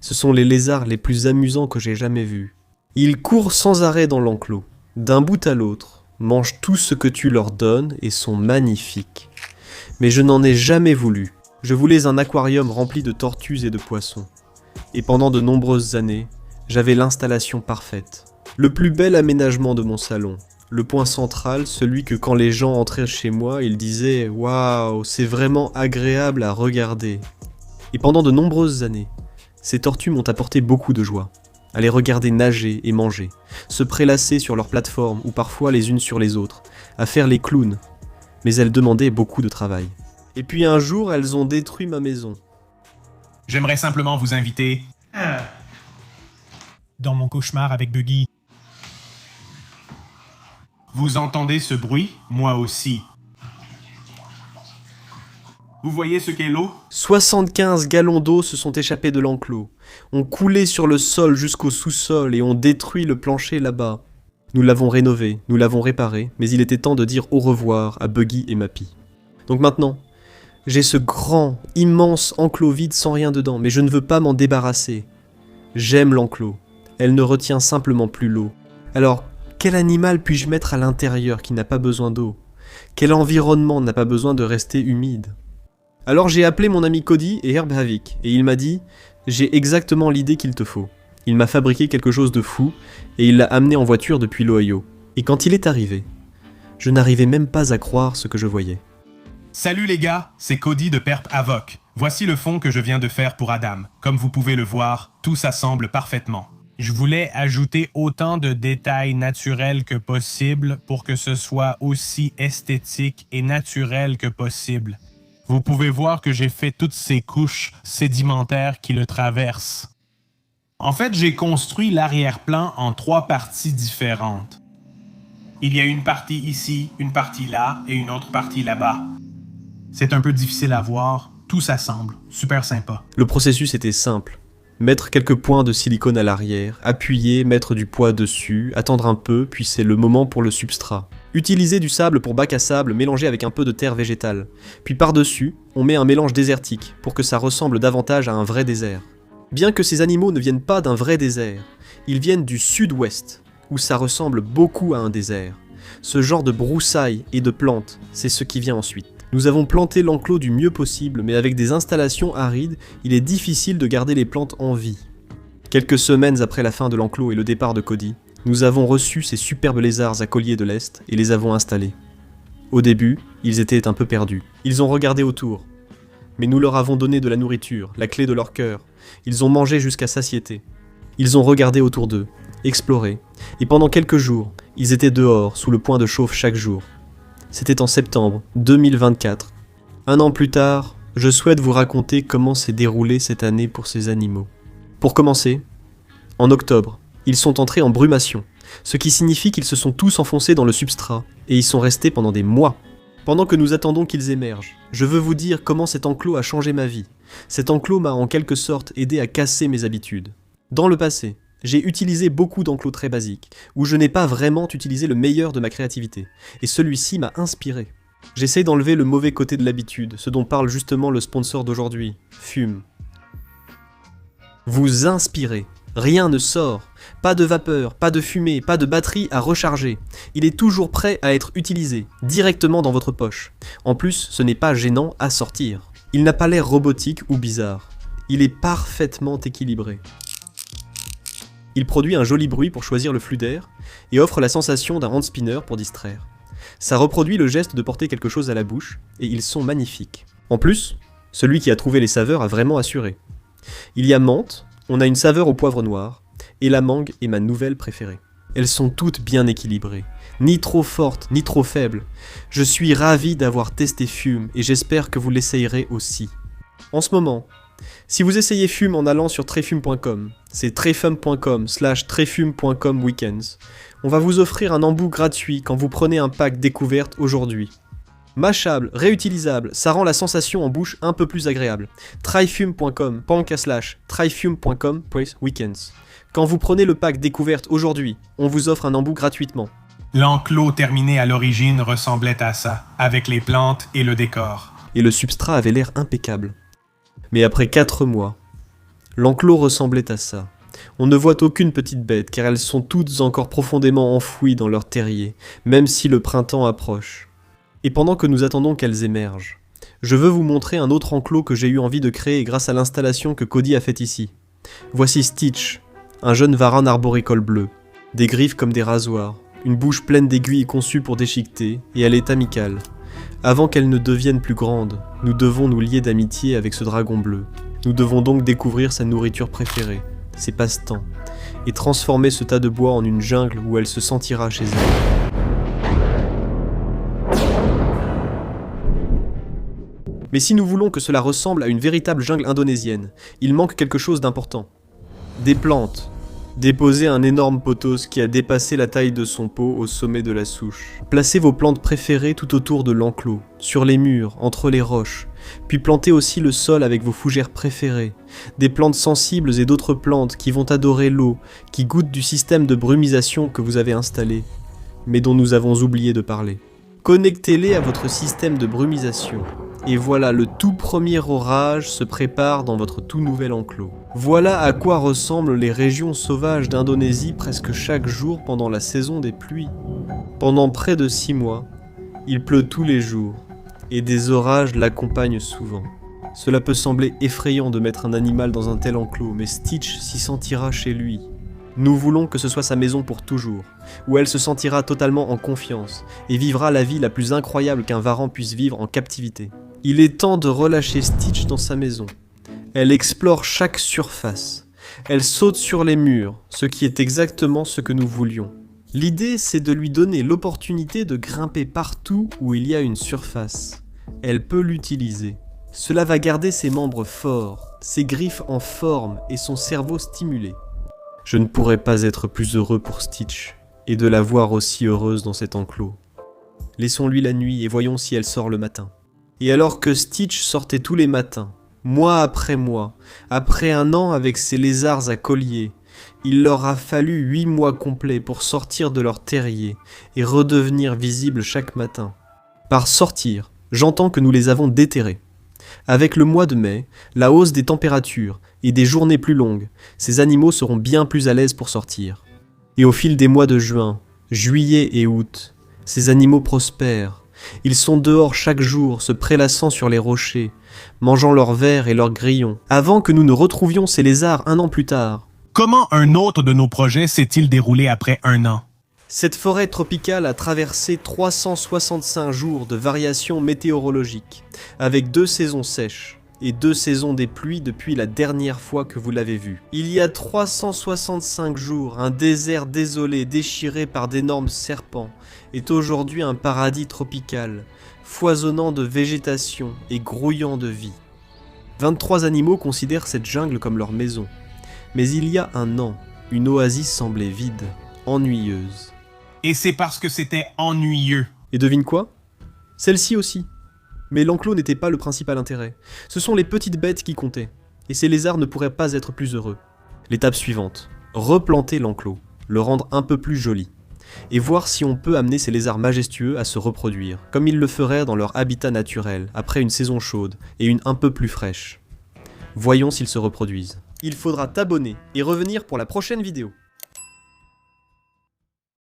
Ce sont les lézards les plus amusants que j'ai jamais vus. Ils courent sans arrêt dans l'enclos, d'un bout à l'autre, mangent tout ce que tu leur donnes et sont magnifiques. Mais je n'en ai jamais voulu. Je voulais un aquarium rempli de tortues et de poissons. Et pendant de nombreuses années, j'avais l'installation parfaite. Le plus bel aménagement de mon salon. Le point central, celui que quand les gens entraient chez moi, ils disaient « Waouh, c'est vraiment agréable à regarder ». Et pendant de nombreuses années, ces tortues m'ont apporté beaucoup de joie. À les regarder nager et manger, se prélasser sur leur plateforme ou parfois les unes sur les autres, à faire les clowns. Mais elles demandaient beaucoup de travail. Et puis un jour, elles ont détruit ma maison. J'aimerais simplement vous inviter dans mon cauchemar avec Buggy. Vous entendez ce bruit? Moi aussi. Vous voyez ce qu'est l'eau? 75 gallons d'eau se sont échappés de l'enclos, ont coulé sur le sol jusqu'au sous-sol et ont détruit le plancher là-bas. Nous l'avons rénové, nous l'avons réparé, mais il était temps de dire au revoir à Buggy et Mappy. Donc maintenant, j'ai ce grand, immense enclos vide sans rien dedans, mais je ne veux pas m'en débarrasser. J'aime l'enclos, elle ne retient simplement plus l'eau. Alors, quel animal puis-je mettre à l'intérieur qui n'a pas besoin d'eau? Quel environnement n'a pas besoin de rester humide? Alors j'ai appelé mon ami Cody et Herb Havik, et il m'a dit « J'ai exactement l'idée qu'il te faut ». Il m'a fabriqué quelque chose de fou, et il l'a amené en voiture depuis l'Ohio. Et quand il est arrivé, je n'arrivais même pas à croire ce que je voyais. Salut les gars, c'est Cody de Perp Havok. Voici le fond que je viens de faire pour Adam. Comme vous pouvez le voir, tout s'assemble parfaitement. Je voulais ajouter autant de détails naturels que possible pour que ce soit aussi esthétique et naturel que possible. Vous pouvez voir que j'ai fait toutes ces couches sédimentaires qui le traversent. En fait, j'ai construit l'arrière-plan en 3 parties différentes. Il y a une partie ici, une partie là et une autre partie là-bas. C'est un peu difficile à voir, tout s'assemble, super sympa. Le processus était simple. Mettre quelques points de silicone à l'arrière, appuyer, mettre du poids dessus, attendre un peu, puis c'est le moment pour le substrat. Utiliser du sable pour bac à sable mélangé avec un peu de terre végétale. Puis par-dessus, on met un mélange désertique pour que ça ressemble davantage à un vrai désert. Bien que ces animaux ne viennent pas d'un vrai désert, ils viennent du sud-ouest, où ça ressemble beaucoup à un désert. Ce genre de broussailles et de plantes, c'est ce qui vient ensuite. Nous avons planté l'enclos du mieux possible, mais avec des installations arides, il est difficile de garder les plantes en vie. Quelques semaines après la fin de l'enclos et le départ de Cody, nous avons reçu ces superbes lézards à collier de l'Est et les avons installés. Au début, ils étaient un peu perdus. Ils ont regardé autour. Mais nous leur avons donné de la nourriture, la clé de leur cœur. Ils ont mangé jusqu'à satiété. Ils ont regardé autour d'eux, exploré. Et pendant quelques jours, ils étaient dehors, sous le point de chauffe chaque jour. C'était en septembre 2024. Un an plus tard, je souhaite vous raconter comment s'est déroulée cette année pour ces animaux. Pour commencer, en octobre, ils sont entrés en brumation, ce qui signifie qu'ils se sont tous enfoncés dans le substrat, et y sont restés pendant des mois. Pendant que nous attendons qu'ils émergent, je veux vous dire comment cet enclos a changé ma vie. Cet enclos m'a en quelque sorte aidé à casser mes habitudes. Dans le passé, j'ai utilisé beaucoup d'enclos très basiques, où je n'ai pas vraiment utilisé le meilleur de ma créativité, et celui-ci m'a inspiré. J'essaie d'enlever le mauvais côté de l'habitude, ce dont parle justement le sponsor d'aujourd'hui, Fume. Vous inspirez, rien ne sort, pas de vapeur, pas de fumée, pas de batterie à recharger. Il est toujours prêt à être utilisé, directement dans votre poche. En plus, ce n'est pas gênant à sortir. Il n'a pas l'air robotique ou bizarre. Il est parfaitement équilibré. Il produit un joli bruit pour choisir le flux d'air et offre la sensation d'un hand spinner pour distraire. Ça reproduit le geste de porter quelque chose à la bouche et ils sont magnifiques. En plus, celui qui a trouvé les saveurs a vraiment assuré. Il y a menthe, on a une saveur au poivre noir et la mangue est ma nouvelle préférée. Elles sont toutes bien équilibrées, ni trop fortes ni trop faibles. Je suis ravi d'avoir testé Fume et j'espère que vous l'essayerez aussi. En ce moment, si vous essayez Fume en allant sur trefume.com, c'est trefume.com/trefume.com weekends, on va vous offrir un embout gratuit quand vous prenez un pack découverte aujourd'hui. Mâchable, réutilisable, ça rend la sensation en bouche un peu plus agréable. Tryfume.com, /tryfume.com/weekends. Quand vous prenez le pack découverte aujourd'hui, on vous offre un embout gratuitement. L'enclos terminé à l'origine ressemblait à ça, avec les plantes et le décor. Et le substrat avait l'air impeccable. Mais après 4 mois, L'enclos ressemblait à ça. On ne voit aucune petite bête car elles sont toutes encore profondément enfouies dans leur terrier, même si le printemps approche. Et pendant que nous attendons qu'elles émergent, je veux vous montrer un autre enclos que j'ai eu envie de créer grâce à l'installation que Cody a faite ici. Voici Stitch, un jeune varan arboricole bleu, des griffes comme des rasoirs, une bouche pleine d'aiguilles conçue pour déchiqueter, et elle est amicale. Avant qu'elle ne devienne plus grande, nous devons nous lier d'amitié avec ce dragon bleu. Nous devons donc découvrir sa nourriture préférée, ses passe-temps, et transformer ce tas de bois en une jungle où elle se sentira chez elle. Mais si nous voulons que cela ressemble à une véritable jungle indonésienne, il manque quelque chose d'important. Des plantes. Déposez un énorme pothos qui a dépassé la taille de son pot au sommet de la souche. Placez vos plantes préférées tout autour de l'enclos, sur les murs, entre les roches, puis plantez aussi le sol avec vos fougères préférées, des plantes sensibles et d'autres plantes qui vont adorer l'eau, qui goûtent du système de brumisation que vous avez installé, mais dont nous avons oublié de parler. Connectez-les à votre système de brumisation. Et voilà, le tout premier orage se prépare dans votre tout nouvel enclos. Voilà à quoi ressemblent les régions sauvages d'Indonésie presque chaque jour pendant la saison des pluies. Pendant près de 6 mois, il pleut tous les jours, et des orages l'accompagnent souvent. Cela peut sembler effrayant de mettre un animal dans un tel enclos, mais Stitch s'y sentira chez lui. Nous voulons que ce soit sa maison pour toujours, où elle se sentira totalement en confiance, et vivra la vie la plus incroyable qu'un varan puisse vivre en captivité. Il est temps de relâcher Stitch dans sa maison. Elle explore chaque surface. Elle saute sur les murs, ce qui est exactement ce que nous voulions. L'idée, c'est de lui donner l'opportunité de grimper partout où il y a une surface. Elle peut l'utiliser. Cela va garder ses membres forts, ses griffes en forme et son cerveau stimulé. Je ne pourrais pas être plus heureux pour Stitch, et de la voir aussi heureuse dans cet enclos. Laissons-lui la nuit et voyons si elle sort le matin. Et alors que Stitch sortait tous les matins, mois après mois, après un an avec ses lézards à collier, il leur a fallu 8 mois complets pour sortir de leur terrier et redevenir visibles chaque matin. Par sortir, j'entends que nous les avons déterrés. Avec le mois de mai, la hausse des températures et des journées plus longues, ces animaux seront bien plus à l'aise pour sortir. Et au fil des mois de juin, juillet et août, ces animaux prospèrent. Ils sont dehors chaque jour, se prélassant sur les rochers, mangeant leurs vers et leurs grillons, avant que nous ne retrouvions ces lézards 1 an plus tard. Comment un autre de nos projets s'est-il déroulé après 1 an? Cette forêt tropicale a traversé 365 jours de variations météorologiques, avec 2 saisons sèches et 2 saisons des pluies depuis la dernière fois que vous l'avez vu. Il y a 365 jours, un désert désolé déchiré par d'énormes serpents est aujourd'hui un paradis tropical, foisonnant de végétation et grouillant de vie. 23 animaux considèrent cette jungle comme leur maison. Mais il y a 1 an, une oasis semblait vide, ennuyeuse. Et c'est parce que c'était ennuyeux. Et devine quoi? Celle-ci aussi. Mais l'enclos n'était pas le principal intérêt. Ce sont les petites bêtes qui comptaient. Et ces lézards ne pourraient pas être plus heureux. L'étape suivante. Replanter l'enclos. Le rendre un peu plus joli. Et voir si on peut amener ces lézards majestueux à se reproduire, comme ils le feraient dans leur habitat naturel, après une saison chaude et une un peu plus fraîche. Voyons s'ils se reproduisent. Il faudra t'abonner et revenir pour la prochaine vidéo.